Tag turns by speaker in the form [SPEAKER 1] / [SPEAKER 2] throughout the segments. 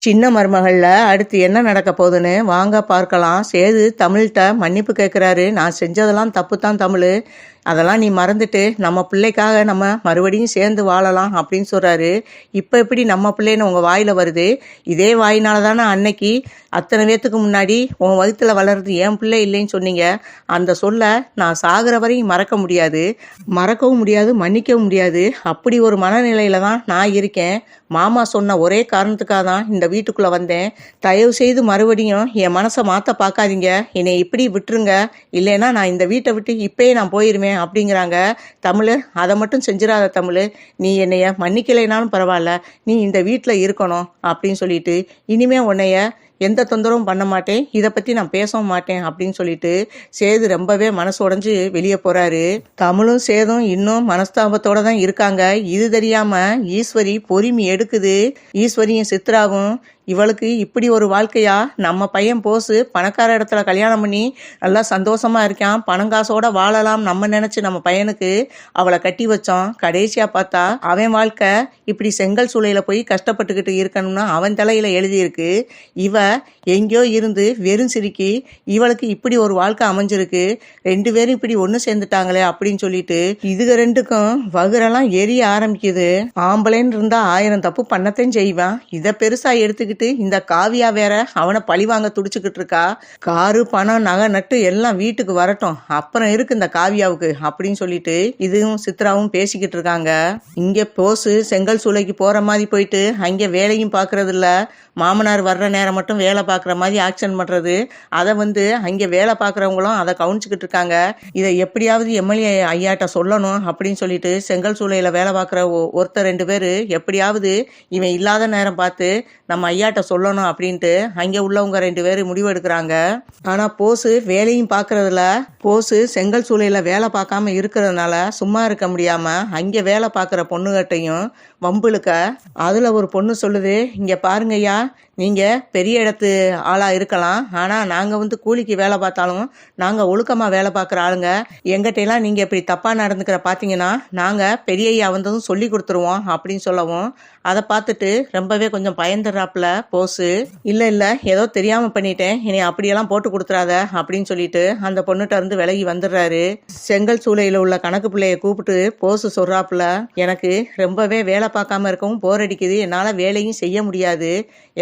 [SPEAKER 1] சின்ன மருமகள்ல அடுத்து என்ன நடக்க போகுதுன்னு வாங்க பார்க்கலாம். சேது தமிழ்கிட்ட மன்னிப்பு கேட்குறாரு. நான் செஞ்சதெல்லாம் தப்பு தான் தமிழ், அதெல்லாம் நீ மறந்துட்டு நம்ம பிள்ளைக்காக நம்ம மறுபடியும் சேர்ந்து வாழலாம் அப்படின்னு சொல்கிறாரு. இப்போ எப்படி நம்ம பிள்ளைன்னு உங்கள் வாயில் வருது? இதே வாயினால தானே அன்னைக்கு அத்தனை பேத்துக்கு முன்னாடி உன் வயிற்றுல வளருது என் பிள்ளை இல்லைன்னு சொன்னீங்க. அந்த சொல்ல நான் சாகிற வரையும் மறக்க முடியாது, மறக்கவும் முடியாது, மன்னிக்கவும் முடியாது. அப்படி ஒரு மனநிலையில தான் நான் இருக்கேன். மாமா சொன்ன ஒரே காரணத்துக்காக தான் இந்த வீட்டுக்குள்ளே வந்தேன். தயவு செய்து மறுபடியும் என் மனசை மாற்ற பார்க்காதீங்க, என்னை இப்படி விட்டுருங்க, இல்லைன்னா நான் இந்த வீட்டை விட்டு இப்பயே நான் போயிடுவேன் அப்படிங்கிறாங்க. தமிழ், அதை மட்டும் செஞ்சிடாத தமிழ், நீ என்னைய மன்னிக்கலைனாலும் பரவாயில்ல, நீ இந்த வீட்டில் இருக்கணும் அப்படின்னு சொல்லிட்டு இனிமே உன்னைய எந்த தொந்தரவும் பண்ண மாட்டேன், இதை பற்றி நான் பேசவும் மாட்டேன் அப்படின்னு சொல்லிட்டு சேது ரொம்பவே மனசு உடஞ்சி வெளியே போகிறாரு. தமிழும் சேதும் இன்னும் மனஸ்தாபத்தோடு தான் இருக்காங்க. இது தெரியாமல் ஈஸ்வரி பொறுமை எடுக்குது. ஈஸ்வரியும் சித்ராவும் இவளுக்கு இப்படி ஒரு வாழ்க்கையா? நம்ம பையன் போசு பணக்கார இடத்துல கல்யாணம் பண்ணி நல்லா சந்தோஷமா இருக்கான், பணங்காசோட வாழலாம் நம்ம நினச்சி நம்ம பையனுக்கு அவளை கட்டி வச்சோம். கடைசியாக பார்த்தா அவன் வாழ்க்கை இப்படி செங்கல் சூளையில் போய் கஷ்டப்பட்டுக்கிட்டு இருக்கணும்னு அவன் தலையில் எழுதியிருக்கு. இவ எங்கேயோ இருந்து வெறும் சிரிக்கி இவளுக்கு இப்படி ஒரு வாழ்க்கை அமைஞ்சிருக்கு. ரெண்டு பேரும் இப்படி ஒன்று சேர்ந்துட்டாங்களே அப்படின்னு சொல்லிட்டு இதுக ரெண்டுக்கும் வகுரெல்லாம் எரிய ஆரம்பிக்குது. ஆம்பளைன்னு இருந்தா 1000 தப்பு பண்ணத்தையும் செய்வான். இதை பெருசா எடுத்துக்கிட்டு இந்த காவியா வேற அவனை பழி வாங்க துடிச்சுக்கிட்டு இருக்கா. காரு பணம் நகை நட்டு எல்லாம் வீட்டுக்கு வரட்டும், அப்புறம் இருக்கு இந்த காவியாவுக்கு அப்படின்னு சொல்லிட்டு இதுவும் சித்ராவும் பேசிக்கிட்டு இருக்காங்க. இங்க போசு செங்கல் சூளைக்கு போற மாதிரி போயிட்டு அங்கே வேலையும் பார்க்கறது இல்ல, மாமனார் வர்ற நேரம் மட்டும் வேலை பார்க்குற மாதிரி ஆக்ஷன் பண்ணுறது. அதை அங்கே வேலை பார்க்குறவங்களும் அதை கவனிச்சுக்கிட்டு இருக்காங்க. இதை எப்படியாவது எம்எல்ஏ ஐயாட்ட சொல்லணும் அப்படின்னு சொல்லிட்டு செங்கல் சூளையில் வேலை பார்க்குற ஒருத்தர் 2 பேர் எப்படியாவது இவன் இல்லாத நேரம் பார்த்து நம்ம ஐயாட்ட சொல்லணும் அப்படின்ட்டு அங்கே உள்ளவங்க 2 பேர் முடிவு எடுக்கிறாங்க. ஆனால் போசு வேலையும் பார்க்குறதுல போசு செங்கல் சூளையில் வேலை பார்க்காம இருக்கிறதுனால சும்மா இருக்க முடியாமல் அங்கே வேலை பார்க்குற பொண்ணுகிட்டையும் வம்புழுக்க. அதில் ஒரு பொண்ணு சொல்லுது, இங்கே பாருங்க ஐயா, நீங்கள் பெரிய இடத்து ஆளாக இருக்கலாம், ஆனால் நாங்கள் கூலிக்கு வேலை பார்த்தாலும் நாங்கள் ஒழுக்கமாக வேலை பார்க்குற ஆளுங்க. எங்கிட்டெல்லாம் நீங்கள் இப்படி தப்பாக நடந்துக்கிற பார்த்தீங்கன்னா நாங்கள் பெரிய ஐயா வந்ததும் சொல்லி கொடுத்துருவோம் அப்படின்னு சொல்லவும், அதை பார்த்துட்டு ரொம்பவே கொஞ்சம் பயந்துடுறாப்புல போசு. இல்லை ஏதோ தெரியாமல் பண்ணிட்டேன், என்னை அப்படியெல்லாம் போட்டு கொடுத்துறாத அப்படின்னு சொல்லிட்டு அந்த பொண்ணுகிட்ட இருந்து விலகி வந்துடுறாரு. செங்கல் சூளையில் உள்ள கணக்கு பிள்ளைய கூப்பிட்டு போசு சொல்கிறாப்புல, எனக்கு ரொம்பவே வேலை பார்க்காம இருக்கவும் போர் அடிக்குது, என்னால் வேலையும் செய்ய முடியாது,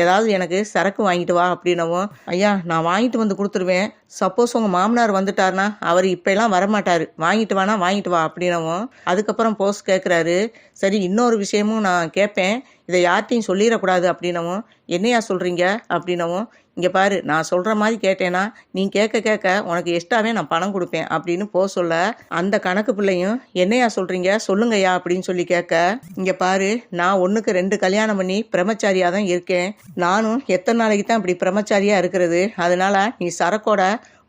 [SPEAKER 1] ஏதாவது எனக்கு சரக்கு வாங்கிட்டு வா அப்படின்னவும், ஐயா நான் வாங்கிட்டு வந்து கொடுத்துருவேன், சப்போஸ் உங்கள் மாமனார் வந்துட்டார்னா அவர் இப்போலாம் வரமாட்டார், வாங்கிட்டு வானா வாங்கிட்டு வா அப்படின்னவும், அதுக்கப்புறம் போஸ் கேட்குறாரு, சரி இன்னொரு விஷயமும் நான் கேட்பேன், இதை யார்ட்டையும் சொல்லிடக்கூடாது அப்படின்னவும், என்னையா சொல்கிறீங்க அப்படின்னவும், இங்கே பாரு நான் சொல்கிற மாதிரி கேட்டேன்னா நீ கேட்க கேட்க உனக்கு எக்ஸ்ட்ராவே நான் பணம் கொடுப்பேன் அப்படின்னு சொல்ல, அந்த கணக்கு பிள்ளையும் என்னையா சொல்கிறீங்க சொல்லுங்கய்யா அப்படின்னு சொல்லி கேட்க, இங்கே பாரு நான் 1க்கு 2 கல்யாணம் பண்ணி பிரம்மச்சாரியாக தான் இருக்கேன், நானும் எத்தனை நாளைக்கு தான் இப்படி பிரம்மச்சாரியாக இருக்கிறது, அதனால நீ சரக்கோட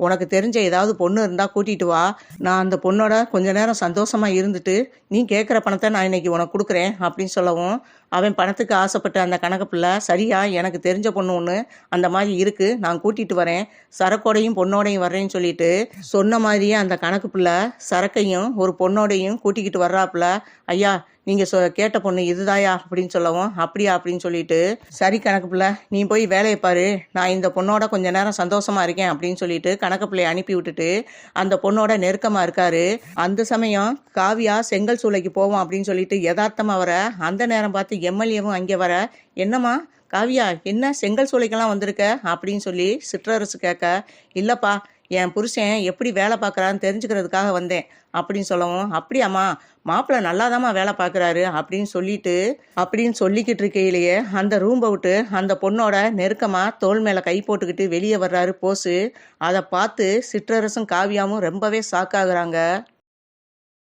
[SPEAKER 1] உனக்கு தெரிஞ்ச ஏதாவது பொண்ணு இருந்தால் கூட்டிகிட்டு வா, நான் அந்த பொண்ணோட கொஞ்ச நேரம் சந்தோஷமாக இருந்துட்டு நீ கேட்குற பணத்தை நான் இன்னைக்கு உனக்கு கொடுக்குறேன் அப்படின்னு சொல்லவும், அவன் பணத்துக்கு ஆசைப்பட்ட அந்த கணக்கு பிள்ளை, சரியா எனக்கு தெரிஞ்ச பொண்ணு ஒன்று அந்த மாதிரி இருக்குது, நான் கூட்டிகிட்டு வரேன், சரக்கோடையும் பொண்ணோடையும் வர்றேன்னு சொல்லிட்டு சொன்ன மாதிரியே அந்த கணக்கு பிள்ளை சரக்கையும் ஒரு பொண்ணோடையும் கூட்டிக்கிட்டு வர்றாப்புல. ஐயா நீங்கள் கேட்ட பொண்ணு இதுதாயா அப்படின்னு சொல்லவும், அப்படியா அப்படின்னு சொல்லிட்டு, சரி கணக்கு பிள்ளை நீ போய் வேலையை பாரு, நான் இந்த பொண்ணோட கொஞ்ச நேரம் சந்தோஷமா இருக்கேன் அப்படின்னு சொல்லிட்டு கணக்கு பிள்ளையை அனுப்பி விட்டுட்டு அந்த பொண்ணோட நெருக்கமாக இருக்காரு. அந்த சமயம் காவியா செங்கல் சூளைக்கு போவோம் அப்படின்னு சொல்லிட்டு யதார்த்தமாக வர, அந்த நேரம் பார்த்து எம்எல்ஏவும் அங்கே வர, என்னம்மா காவியா என்ன செங்கல் சூளைக்கெல்லாம் வந்திருக்க அப்படின்னு சொல்லி சிற்றரசு கேட்க, இல்லைப்பா என் புருஷன் எப்படி வேலை பார்க்குறான்னு தெரிஞ்சுக்கிறதுக்காக வந்தேன் அப்படின்னு சொல்லவும், அப்படியாம்மா மாப்பிள்ளை நல்லாதாம்மா வேலை பார்க்குறாரு அப்படின்னு சொல்லிக்கிட்டு இருக்கையிலேயே அந்த ரூம்பை விட்டு அந்த பொண்ணோட நெருக்கமாக தோள் மேலே கை போட்டுக்கிட்டு வெளியே வர்றாரு போசு. அதை பார்த்து சிற்றரசும் காவியாவும் ரொம்பவே ஷாக் ஆகுறாங்க.